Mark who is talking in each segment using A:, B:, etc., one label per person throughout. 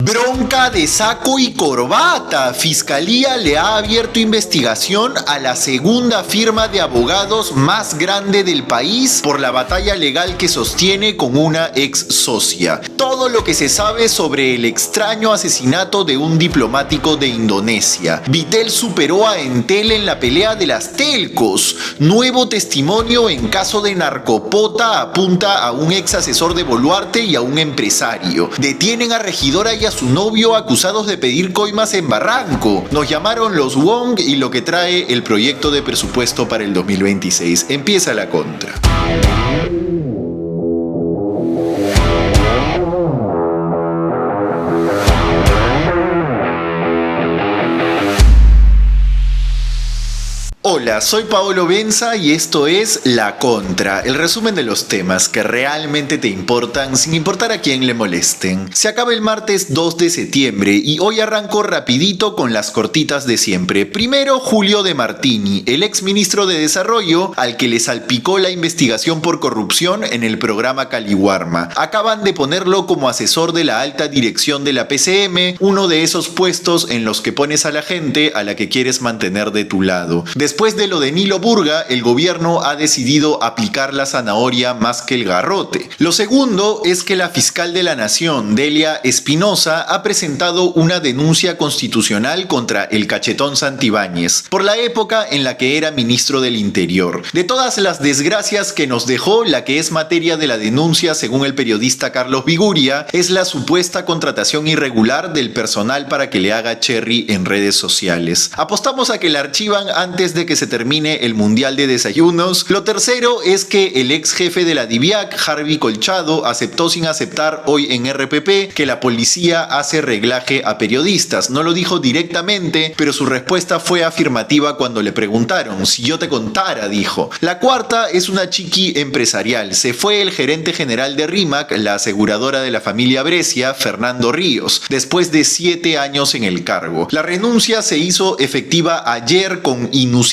A: Bronca de saco y corbata. Fiscalía le ha abierto investigación a la segunda firma de abogados más grande del país por la batalla legal que sostiene con una ex socia. Todo lo que se sabe sobre el extraño asesinato de un diplomático de Indonesia. Vitel superó a Entel en la pelea de las telcos. Nuevo testimonio en caso de narcopota apunta a un ex asesor de Boluarte y a un empresario. Detienen a regidora y a su novio acusados de pedir coimas en Barranco. Nos llamaron los Wong y lo que trae el proyecto de presupuesto para el 2026. Empieza la contra. Hola, soy Paolo Benza y esto es La Contra, el resumen de los temas que realmente te importan sin importar a quién le molesten. Se acaba el martes 2 de septiembre y hoy arranco rapidito con las cortitas de siempre. Primero, Julio De Martini, el ex ministro de Desarrollo al que le salpicó la investigación por corrupción en el programa Caliwarma. Acaban de ponerlo como asesor de la alta dirección de la PCM, uno de esos puestos en los que pones a la gente a la que quieres mantener de tu lado. Después de lo de Nilo Burga, el gobierno ha decidido aplicar la zanahoria más que el garrote. Lo segundo es que la fiscal de la Nación, Delia Espinosa, ha presentado una denuncia constitucional contra el cachetón Santibáñez, por la época en la que era ministro del Interior. De todas las desgracias que nos dejó, la que es materia de la denuncia, según el periodista Carlos Viguria, es la supuesta contratación irregular del personal para que le haga cherry en redes sociales. Apostamos a que la archivan antes de que se termine el Mundial de Desayunos. Lo tercero es que el ex jefe de la DIVIAC, Harvey Colchado, aceptó sin aceptar hoy en RPP que la policía hace reglaje a periodistas. No lo dijo directamente, pero su respuesta fue afirmativa cuando le preguntaron. Si yo te contara, dijo. La cuarta es una chiqui empresarial. Se fue el gerente general de RIMAC, la aseguradora de la familia Brescia, Fernando Ríos, después de 7 años en el cargo. La renuncia se hizo efectiva ayer con inusitado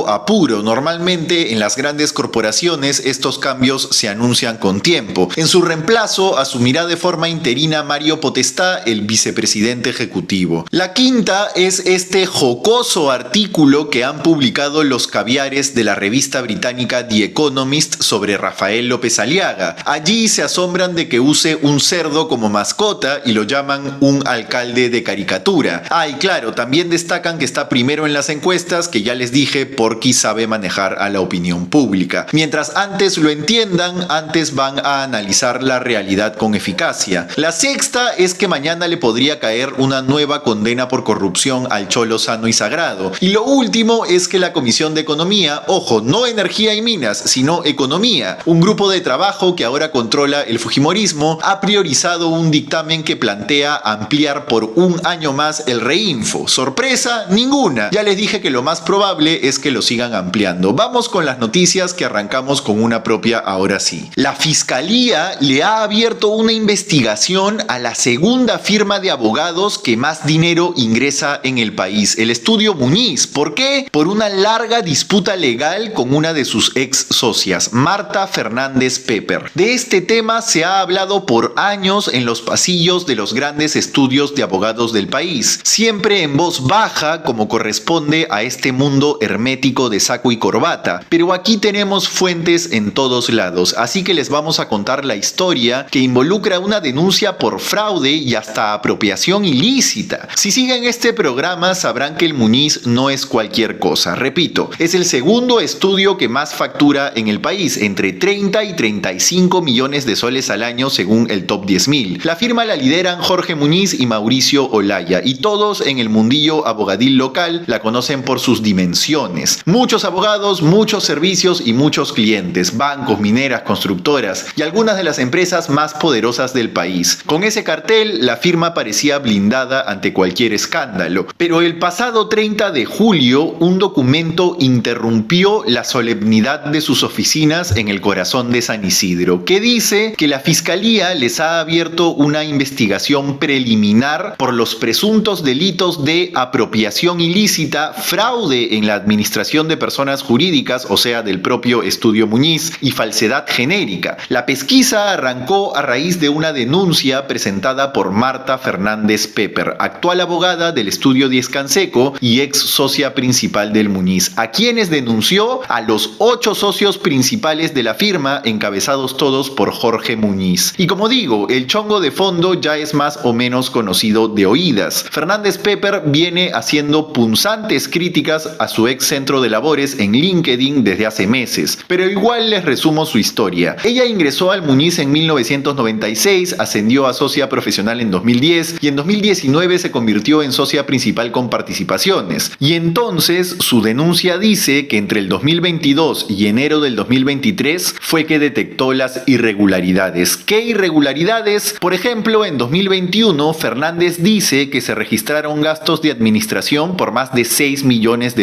A: apuro. Normalmente en las grandes corporaciones estos cambios se anuncian con tiempo. En su reemplazo asumirá de forma interina Mario Potestá, el vicepresidente ejecutivo. La quinta es este jocoso artículo que han publicado los caviares de la revista británica The Economist sobre Rafael López Aliaga. Allí se asombran de que use un cerdo como mascota y lo llaman un alcalde de caricatura. Y claro, también destacan que está primero en las encuestas, que ya les dije, Porky sabe manejar a la opinión pública. Mientras antes lo entiendan, antes van a analizar la realidad con eficacia. La sexta es que mañana le podría caer una nueva condena por corrupción al cholo sano y sagrado. Y lo último es que la Comisión de Economía, ojo, no Energía y Minas, sino Economía, un grupo de trabajo que ahora controla el fujimorismo, ha priorizado un dictamen que plantea ampliar por 1 año más el reinfo. ¿Sorpresa? Ninguna. Ya les dije que lo más probable es que lo sigan ampliando. Vamos con las noticias, que arrancamos con una propia ahora sí. La Fiscalía le ha abierto una investigación a la segunda firma de abogados que más dinero ingresa en el país, el Estudio Muñiz. ¿Por qué? Por una larga disputa legal con una de sus ex socias, Marta Fernández Pepper. De este tema se ha hablado por años en los pasillos de los grandes estudios de abogados del país, siempre en voz baja, como corresponde a este mundo hermético de saco y corbata, pero aquí tenemos fuentes en todos lados, así que les vamos a contar la historia que involucra una denuncia por fraude y hasta apropiación ilícita. Si siguen este programa sabrán que el Muñiz no es cualquier cosa. Repito, es el segundo estudio que más factura en el país, entre 30 y 35 millones de soles al año según el top 10.000. La firma la lideran Jorge Muñiz y Mauricio Olaya, y todos en el mundillo abogadil local la conocen por sus dimensiones. Muchos abogados, muchos servicios y muchos clientes, bancos, mineras, constructoras y algunas de las empresas más poderosas del país. Con ese cartel, la firma parecía blindada ante cualquier escándalo. Pero el pasado 30 de julio, un documento interrumpió la solemnidad de sus oficinas en el corazón de San Isidro, que dice que la Fiscalía les ha abierto una investigación preliminar por los presuntos delitos de apropiación ilícita, fraude en la administración administración de personas jurídicas, o sea, del propio estudio Muñiz, y falsedad genérica. La pesquisa arrancó a raíz de una denuncia presentada por Marta Fernández Pepper, actual abogada del estudio Diez Canseco y ex socia principal del Muñiz, a quienes denunció a los 8 socios principales de la firma, encabezados todos por Jorge Muñiz. Y como digo, el chongo de fondo ya es más o menos conocido de oídas. Fernández Pepper viene haciendo punzantes críticas a su ex centro de labores en LinkedIn desde hace meses, pero igual les resumo su historia. Ella ingresó al Muñiz en 1996, ascendió a socia profesional en 2010 y en 2019 se convirtió en socia principal con participaciones. Y entonces su denuncia dice que entre el 2022 y enero del 2023 fue que detectó las irregularidades. ¿Qué irregularidades? Por ejemplo, en 2021 Fernández dice que se registraron gastos de administración por más de $6 millones,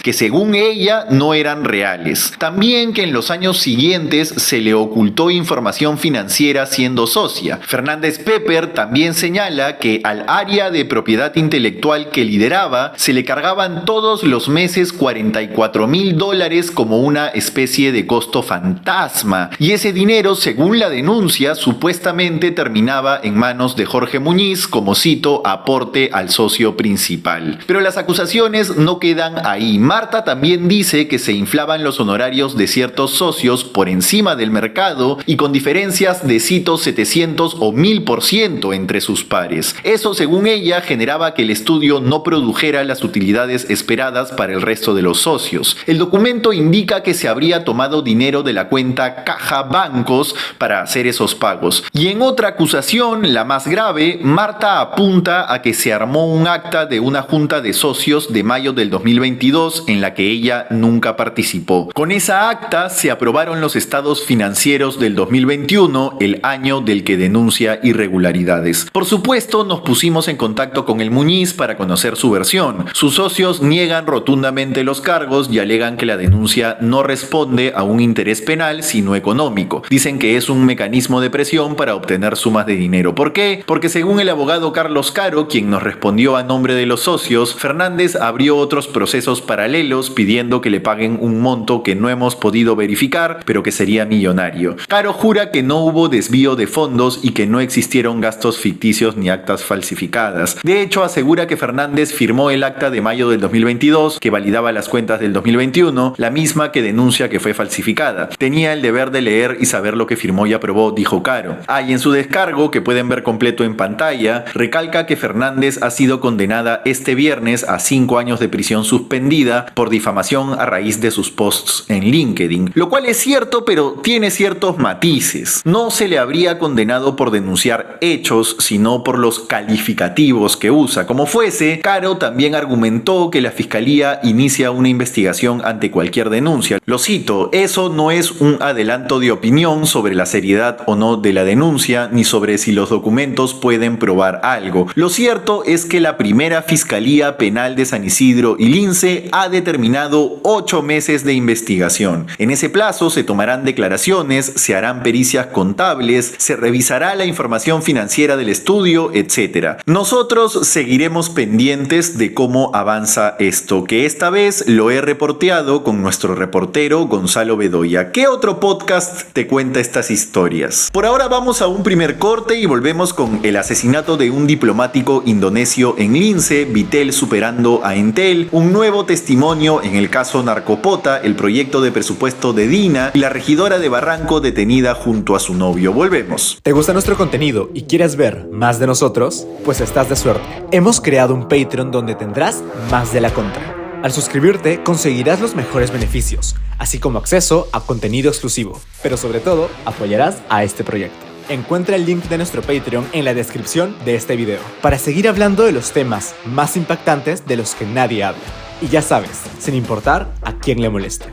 A: que según ella no eran reales. También que en los años siguientes se le ocultó información financiera siendo socia. Fernández Pepper también señala que al área de propiedad intelectual que lideraba se le cargaban todos los meses $44,000 como una especie de costo fantasma, y ese dinero, según la denuncia, supuestamente terminaba en manos de Jorge Muñiz como, cito, aporte al socio principal. Pero las acusaciones no quedan ahí. Marta también dice que se inflaban los honorarios de ciertos socios por encima del mercado y con diferencias de, cito, 700 o 1000% entre sus pares. Eso, según ella, generaba que el estudio no produjera las utilidades esperadas para el resto de los socios. El documento indica que se habría tomado dinero de la cuenta Caja Bancos para hacer esos pagos. Y en otra acusación, la más grave, Marta apunta a que se armó un acta de una junta de socios de mayo del 2022 en la que ella nunca participó. Con esa acta se aprobaron los estados financieros del 2021, el año del que denuncia irregularidades. Por supuesto, nos pusimos en contacto con el Muñiz para conocer su versión. Sus socios niegan rotundamente los cargos y alegan que la denuncia no responde a un interés penal, sino económico. Dicen que es un mecanismo de presión para obtener sumas de dinero. ¿Por qué? Porque según el abogado Carlos Caro, quien nos respondió a nombre de los socios, Fernández abrió otros procesos paralelos pidiendo que le paguen un monto que no hemos podido verificar, pero que sería millonario. Caro jura que no hubo desvío de fondos y que no existieron gastos ficticios ni actas falsificadas. De hecho, asegura que Fernández firmó el acta de mayo del 2022, que validaba las cuentas del 2021, la misma que denuncia que fue falsificada. Tenía el deber de leer y saber lo que firmó y aprobó, dijo Caro. Y en su descargo, que pueden ver completo en pantalla, recalca que Fernández ha sido condenada este viernes a 5 años de prisión suspendida por difamación a raíz de sus posts en LinkedIn. Lo cual es cierto, pero tiene ciertos matices. No se le habría condenado por denunciar hechos, sino por los calificativos que usa. Como fuese, Caro también argumentó que la fiscalía inicia una investigación ante cualquier denuncia. Lo cito: eso no es un adelanto de opinión sobre la seriedad o no de la denuncia, ni sobre si los documentos pueden probar algo. Lo cierto es que la primera Fiscalía Penal de San Isidro y Lince ha determinado 8 meses de investigación. En ese plazo se tomarán declaraciones, se harán pericias contables, se revisará la información financiera del estudio, etc. Nosotros seguiremos pendientes de cómo avanza esto, que esta vez lo he reporteado con nuestro reportero Gonzalo Bedoya. ¿Qué otro podcast te cuenta estas historias? Por ahora vamos a un primer corte y volvemos con el asesinato de un diplomático indonesio en Lince, Vitel superando a Entel, un nuevo testimonio en el caso Narcopota, el proyecto de presupuesto de Dina y la regidora de Barranco detenida junto a su novio. Volvemos.
B: ¿Te gusta nuestro contenido y quieres ver más de nosotros? Pues estás de suerte. Hemos creado un Patreon donde tendrás más de la contra. Al suscribirte conseguirás los mejores beneficios, así como acceso a contenido exclusivo, pero sobre todo apoyarás a este proyecto. Encuentra el link de nuestro Patreon en la descripción de este video para seguir hablando de los temas más impactantes de los que nadie habla. Y ya sabes, sin importar a quién le moleste.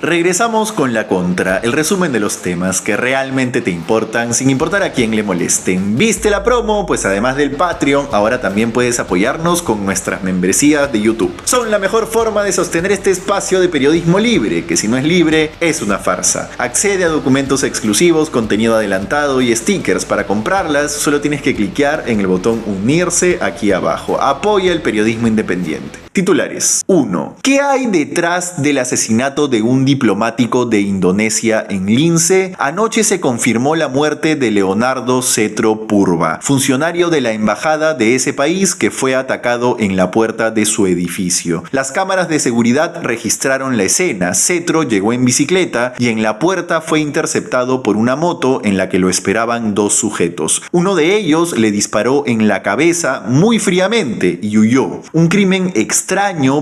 A: Regresamos con la contra, el resumen de los temas que realmente te importan sin importar a quién le molesten. ¿Viste la promo? Pues además del Patreon, ahora también puedes apoyarnos con nuestras membresías de YouTube. Son la mejor forma de sostener este espacio de periodismo libre, que si no es libre, es una farsa. Accede a documentos exclusivos, contenido adelantado y stickers. Para comprarlas, solo tienes que cliquear en el botón unirse aquí abajo. Apoya el periodismo independiente. Titulares. 1. ¿Qué hay detrás del asesinato de un diplomático de Indonesia en Lince? Anoche se confirmó la muerte de Leonardo Cetro Purba, funcionario de la embajada de ese país que fue atacado en la puerta de su edificio. Las cámaras de seguridad registraron la escena. Cetro llegó en bicicleta y en la puerta fue interceptado por una moto en la que lo esperaban dos sujetos. Uno de ellos le disparó en la cabeza muy fríamente y huyó. Un crimen extraño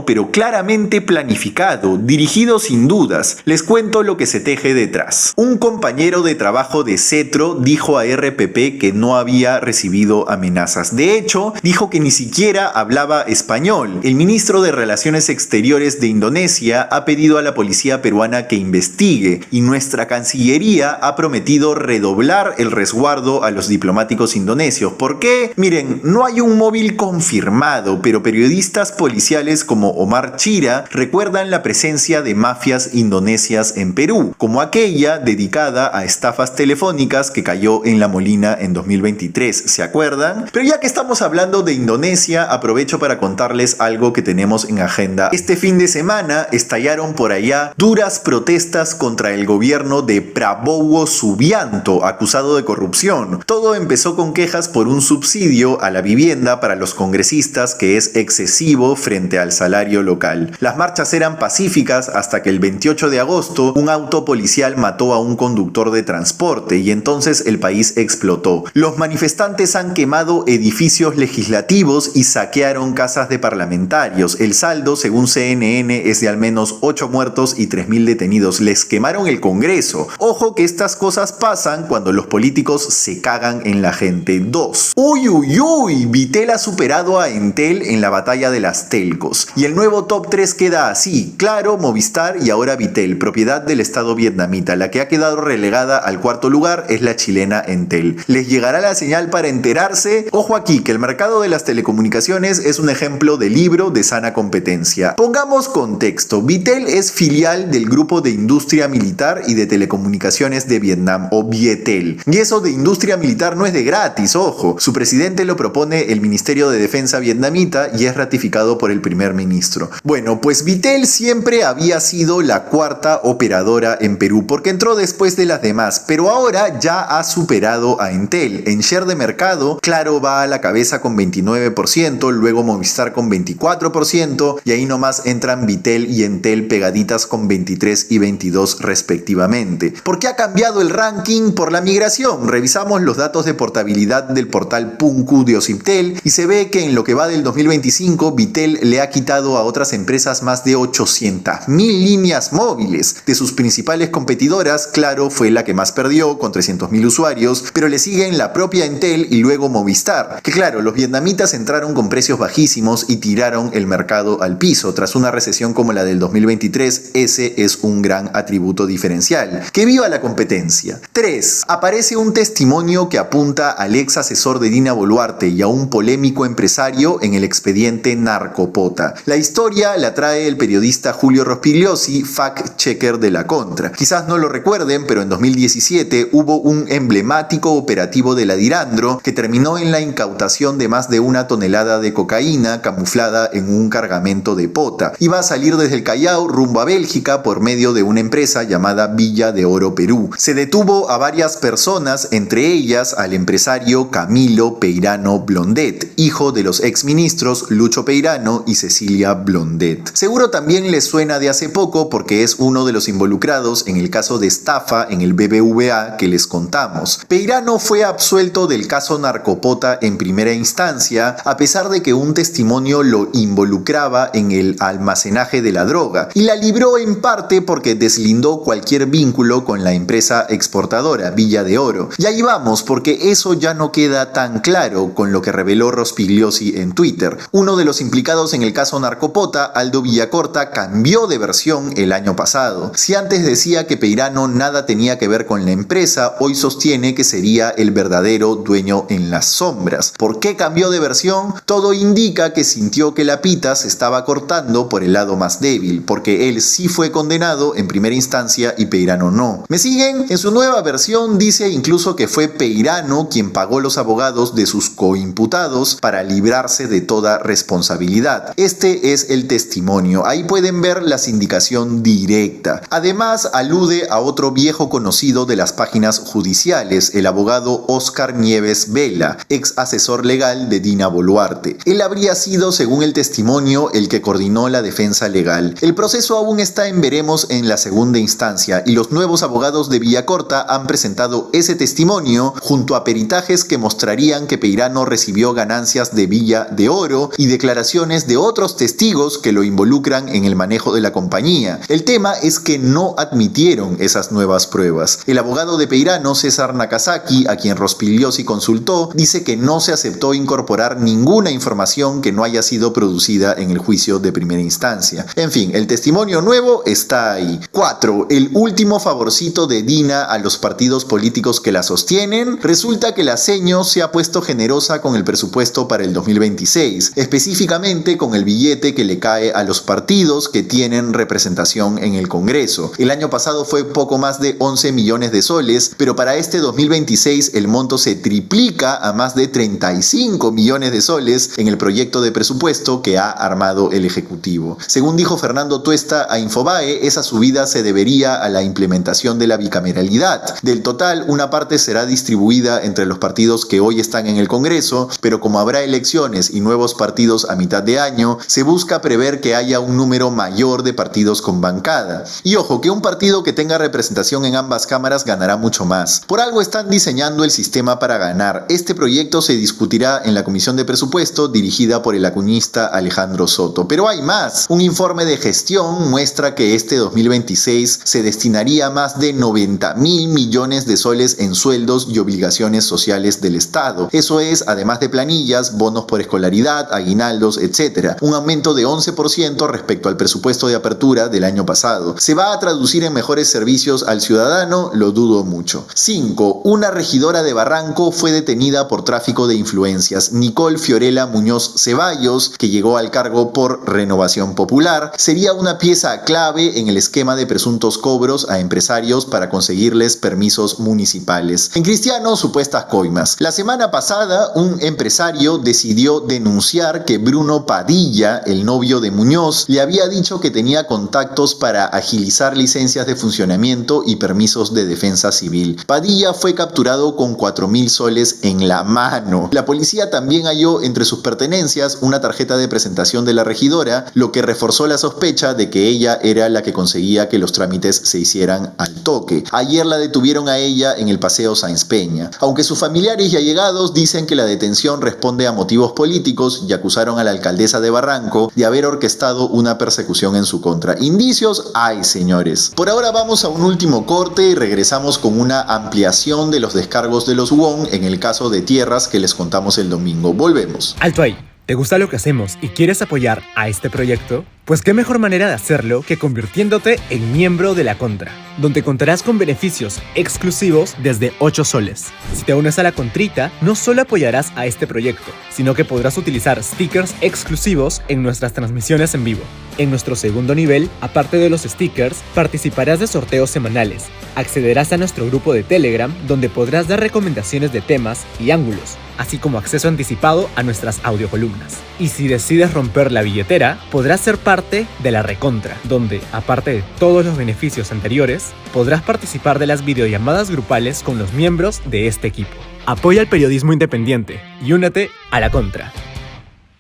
A: pero claramente planificado, dirigido sin dudas. Les cuento lo que se teje detrás. Un compañero de trabajo de Cetro dijo a RPP que no había recibido amenazas. De hecho, dijo que ni siquiera hablaba español. El ministro de Relaciones Exteriores de Indonesia ha pedido a la policía peruana que investigue y nuestra Cancillería ha prometido redoblar el resguardo a los diplomáticos indonesios. ¿Por qué? Miren, no hay un móvil confirmado, pero periodistas policiales como Omar Chira recuerdan la presencia de mafias indonesias en Perú, como aquella dedicada a estafas telefónicas que cayó en La Molina en 2023, ¿se acuerdan? Pero ya que estamos hablando de Indonesia, aprovecho para contarles algo que tenemos en agenda. Este fin de semana estallaron por allá duras protestas contra el gobierno de Prabowo Subianto, acusado de corrupción. Todo empezó con quejas por un subsidio a la vivienda para los congresistas que es excesivo frente al salario local. Las marchas eran pacíficas hasta que el 28 de agosto un auto policial mató a un conductor de transporte y entonces el país explotó. Los manifestantes han quemado edificios legislativos y saquearon casas de parlamentarios. El saldo, según CNN, es de al menos 8 muertos y 3.000 detenidos. Les quemaron el Congreso. Ojo que estas cosas pasan cuando los políticos se cagan en la gente. 2. Uy, Vitel ha superado a Entel en la batalla de las telcos. Y el nuevo top 3 queda así: Claro, Movistar y ahora Vitel, propiedad del Estado vietnamita. La que ha quedado relegada al cuarto lugar es la chilena Entel. ¿Les llegará la señal para enterarse? Ojo aquí, que el mercado de las telecomunicaciones es un ejemplo de libro de sana competencia. Pongamos contexto. Vitel es filial del Grupo de Industria Militar y de Telecomunicaciones de Vietnam, o Vietel. Y eso de industria militar no es de gratis, ojo. Su presidente lo propone el Ministerio de Defensa vietnamita y es ratificado por el primer ministro. Bueno, pues Vitel siempre había sido la cuarta operadora en Perú porque entró después de las demás, pero ahora ya ha superado a Entel. En share de mercado, Claro va a la cabeza con 29%, luego Movistar con 24% y ahí nomás entran Vitel y Entel pegaditas con 23 y 22 respectivamente. ¿Por qué ha cambiado el ranking? Por la migración. Revisamos los datos de portabilidad del portal Punku de Ociptel y se ve que en lo que va del 2025 Vitel le ha quitado a otras empresas más de 800.000 líneas móviles. De sus principales competidoras, Claro fue la que más perdió, con 300.000 usuarios, pero le siguen la propia Entel y luego Movistar. Que claro, los vietnamitas entraron con precios bajísimos y tiraron el mercado al piso. Tras una recesión como la del 2023, ese es un gran atributo diferencial. ¡Que viva la competencia! 3. Aparece un testimonio que apunta al ex asesor de Dina Boluarte y a un polémico empresario en el expediente Narcopota. La historia la trae el periodista Julio Rospigliosi, fact-checker de La Contra. Quizás no lo recuerden, pero en 2017 hubo un emblemático operativo de la Dirandro que terminó en la incautación de más de 1 tonelada de cocaína camuflada en un cargamento de pota. Iba a salir desde el Callao rumbo a Bélgica por medio de una empresa llamada Villa de Oro Perú. Se detuvo a varias personas, entre ellas al empresario Camilo Peirano Blondet, hijo de los exministros Lucho Peirano y Cecilia Blondet. Seguro también les suena de hace poco porque es uno de los involucrados en el caso de estafa en el BBVA que les contamos. Peirano fue absuelto del caso Narcopota en primera instancia, a pesar de que un testimonio lo involucraba en el almacenaje de la droga, y la libró en parte porque deslindó cualquier vínculo con la empresa exportadora Villa de Oro. Y ahí vamos, porque eso ya no queda tan claro con lo que reveló Rospigliosi en Twitter. Uno de los implicados en el caso Narcopota, Aldo Villacorta cambió de versión el año pasado. Si antes decía que Peirano nada tenía que ver con la empresa, hoy sostiene que sería el verdadero dueño en las sombras. ¿Por qué cambió de versión? Todo indica que sintió que la pita se estaba cortando por el lado más débil, porque él sí fue condenado en primera instancia y Peirano no. ¿Me siguen? En su nueva versión dice incluso que fue Peirano quien pagó los abogados de sus coimputados para librarse de toda responsabilidad. Este es el testimonio. Ahí pueden ver la sindicación directa. Además, alude a otro viejo conocido de las páginas judiciales, el abogado Óscar Nieves Vela, ex asesor legal de Dina Boluarte. Él habría sido, según el testimonio, el que coordinó la defensa legal. El proceso aún está en veremos en la segunda instancia y los nuevos abogados de Villacorta han presentado ese testimonio junto a peritajes que mostrarían que Peirano recibió ganancias de Villa de Oro y declaraciones de otros testigos que lo involucran en el manejo de la compañía. El tema es que no admitieron esas nuevas pruebas. El abogado de Peirano, César Nakazaki, a quien Rospigliosi consultó, dice que no se aceptó incorporar ninguna información que no haya sido producida en el juicio de primera instancia. En fin, el testimonio nuevo está ahí. 4. El último favorcito de Dina a los partidos políticos que la sostienen. Resulta que la seño se ha puesto generosa con el presupuesto para el 2026, específicamente con el billete que le cae a los partidos que tienen representación en el Congreso. El año pasado fue poco más de 11 millones de soles, pero para este 2026 el monto se triplica a más de 35 millones de soles en el proyecto de presupuesto que ha armado el Ejecutivo. Según dijo Fernando Tuesta a Infobae, esa subida se debería a la implementación de la bicameralidad. Del total, una parte será distribuida entre los partidos que hoy están en el Congreso, pero como habrá elecciones y nuevos partidos a mitad de año, se busca prever que haya un número mayor de partidos con bancada. Y ojo, que un partido que tenga representación en ambas cámaras ganará mucho más. Por algo están diseñando el sistema para ganar. Este proyecto se discutirá en la Comisión de Presupuesto dirigida por el acuñista Alejandro Soto. Pero hay más. Un informe de gestión muestra que este 2026 se destinaría más de 90.000 millones de soles en sueldos y obligaciones sociales del Estado. Eso es, además de planillas, bonos por escolaridad, aguinaldos, etc. Un aumento de 11% respecto al presupuesto de apertura del año pasado. ¿Se va a traducir en mejores servicios al ciudadano? Lo dudo mucho. 5. Una regidora de Barranco fue detenida por tráfico de influencias. Nicole Fiorella Muñoz Ceballos, que llegó al cargo por Renovación Popular, sería una pieza clave en el esquema de presuntos cobros a empresarios para conseguirles permisos municipales. En Cristiano, supuestas coimas. La semana pasada, un empresario decidió denunciar que Bruno Padilla, el novio de Muñoz, le había dicho que tenía contactos para agilizar licencias de funcionamiento y permisos de defensa civil. Padilla fue capturado con 4.000 soles en la mano. La policía también halló entre sus pertenencias una tarjeta de presentación de la regidora, lo que reforzó la sospecha de que ella era la que conseguía que los trámites se hicieran al toque. Ayer la detuvieron a ella en el Paseo Sáenz Peña. Aunque sus familiares y allegados dicen que la detención responde a motivos políticos y acusaron a la alcaldesa de Barranco de haber orquestado una persecución en su contra. Indicios hay, señores. Por ahora vamos a un último corte y regresamos con una ampliación de los descargos de los WON en el caso de tierras que les contamos el domingo. Volvemos.
B: Alto ahí. ¿Te gusta lo que hacemos y quieres apoyar a este proyecto? Pues qué mejor manera de hacerlo que convirtiéndote en miembro de La Contra, donde contarás con beneficios exclusivos desde 8 soles. Si te unes a La Contrita, no solo apoyarás a este proyecto, sino que podrás utilizar stickers exclusivos en nuestras transmisiones en vivo. En nuestro segundo nivel, aparte de los stickers, participarás de sorteos semanales, accederás a nuestro grupo de Telegram, donde podrás dar recomendaciones de temas y ángulos, así como acceso anticipado a nuestras audiocolumnas. Y si decides romper la billetera, podrás ser parte de la Recontra, donde, aparte de todos los beneficios anteriores, podrás participar de las videollamadas grupales con los miembros de este equipo. Apoya el periodismo independiente y únete a La Contra.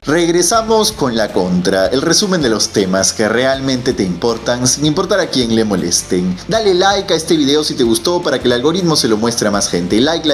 A: Regresamos con La Contra, el resumen de los temas que realmente te importan sin importar a quién le molesten. Dale like a este video si te gustó para que el algoritmo se lo muestre a más gente. Like,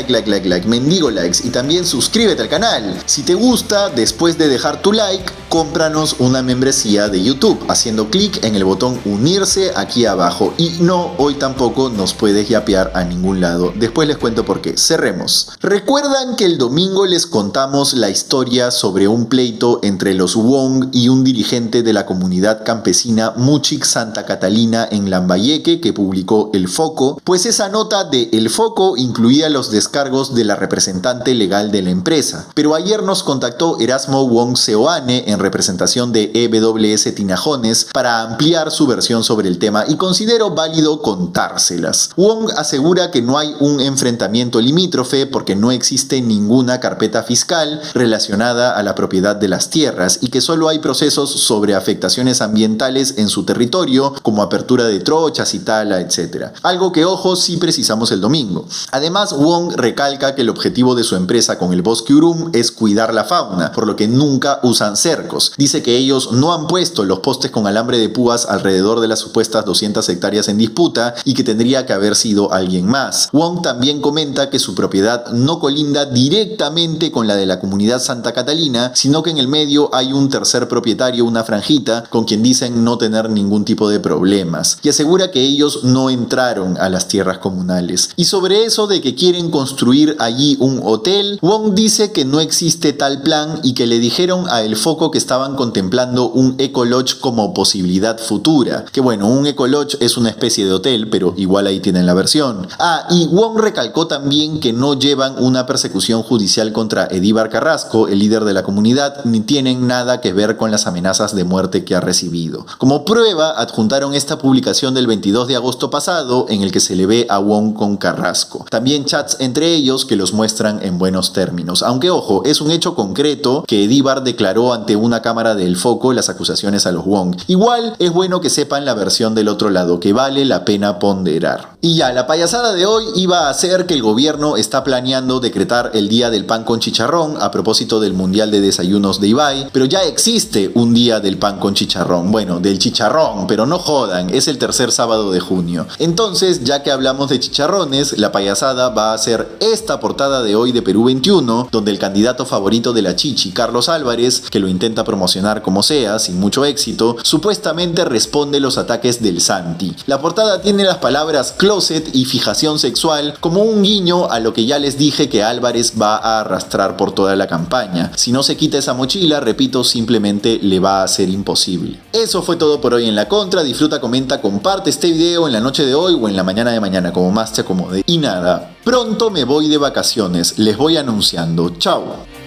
A: mendigo likes, y también suscríbete al canal. Si te gusta, después de dejar tu like, cómpranos una membresía de YouTube haciendo clic en el botón unirse aquí abajo. Y no, hoy tampoco nos puedes yapear a ningún lado. Después les cuento por qué. Cerremos. ¿Recuerdan que el domingo les contamos la historia sobre un pleito pleito entre los Wong y un dirigente de la comunidad campesina Muchik Santa Catalina en Lambayeque que publicó El Foco, pues esa nota de El Foco incluía los descargos de la representante legal de la empresa. Pero ayer nos contactó Erasmo Wong Seoane en representación de EWS Tinajones para ampliar su versión sobre el tema y considero válido contárselas. Wong asegura que no hay un enfrentamiento limítrofe porque no existe ninguna carpeta fiscal relacionada a la propiedad de las tierras y que solo hay procesos sobre afectaciones ambientales en su territorio como apertura de trochas y tala, etc. Algo que, ojo, sí precisamos el domingo. Además, Wong recalca que el objetivo de su empresa con el bosque Urum es cuidar la fauna, por lo que nunca usan cercos. Dice que ellos no han puesto los postes con alambre de púas alrededor de las supuestas 200 hectáreas en disputa y que tendría que haber sido alguien más. Wong también comenta que su propiedad no colinda directamente con la de la comunidad Santa Catalina, sino que en el medio hay un tercer propietario, una franjita, con quien dicen no tener ningún tipo de problemas, y asegura que ellos no entraron a las tierras comunales. Y sobre eso de que quieren construir allí un hotel, Wong dice que no existe tal plan y que le dijeron a El Foco que estaban contemplando un ecolodge como posibilidad futura. Que bueno, un ecolodge es una especie de hotel, pero igual ahí tienen la versión. Y Wong recalcó también que no llevan una persecución judicial contra Edíbar Carrasco, el líder de la comunidad, ni tienen nada que ver con las amenazas de muerte que ha recibido. Como prueba, adjuntaron esta publicación del 22 de agosto pasado en el que se le ve a Wong con Carrasco. También chats entre ellos que los muestran en buenos términos. Aunque ojo, es un hecho concreto que Edíbar declaró ante una cámara de El Foco las acusaciones a los Wong. Igual es bueno que sepan la versión del otro lado, que vale la pena ponderar. Y ya, la payasada de hoy iba a ser que el gobierno está planeando decretar el Día del Pan con Chicharrón a propósito del Mundial de Desayunos de Ibai, pero ya existe un Día del Pan con Chicharrón. Bueno, del chicharrón, pero no jodan, es el tercer sábado de junio. Entonces, ya que hablamos de chicharrones, la payasada va a ser esta portada de hoy de Perú 21, donde el candidato favorito de la Chichi, Carlos Álvarez, que lo intenta promocionar como sea, sin mucho éxito, supuestamente responde los ataques del Santi. La portada tiene las palabras closet y fijación sexual como un guiño a lo que ya les dije que Álvarez va a arrastrar por toda la campaña. Si no se quita esa mochila, repito, simplemente le va a ser imposible. Eso fue todo por hoy en La Contra. Disfruta, comenta, comparte este video en la noche de hoy o en la mañana de mañana, como más te acomode. Y nada, pronto me voy de vacaciones, les voy anunciando. Chao.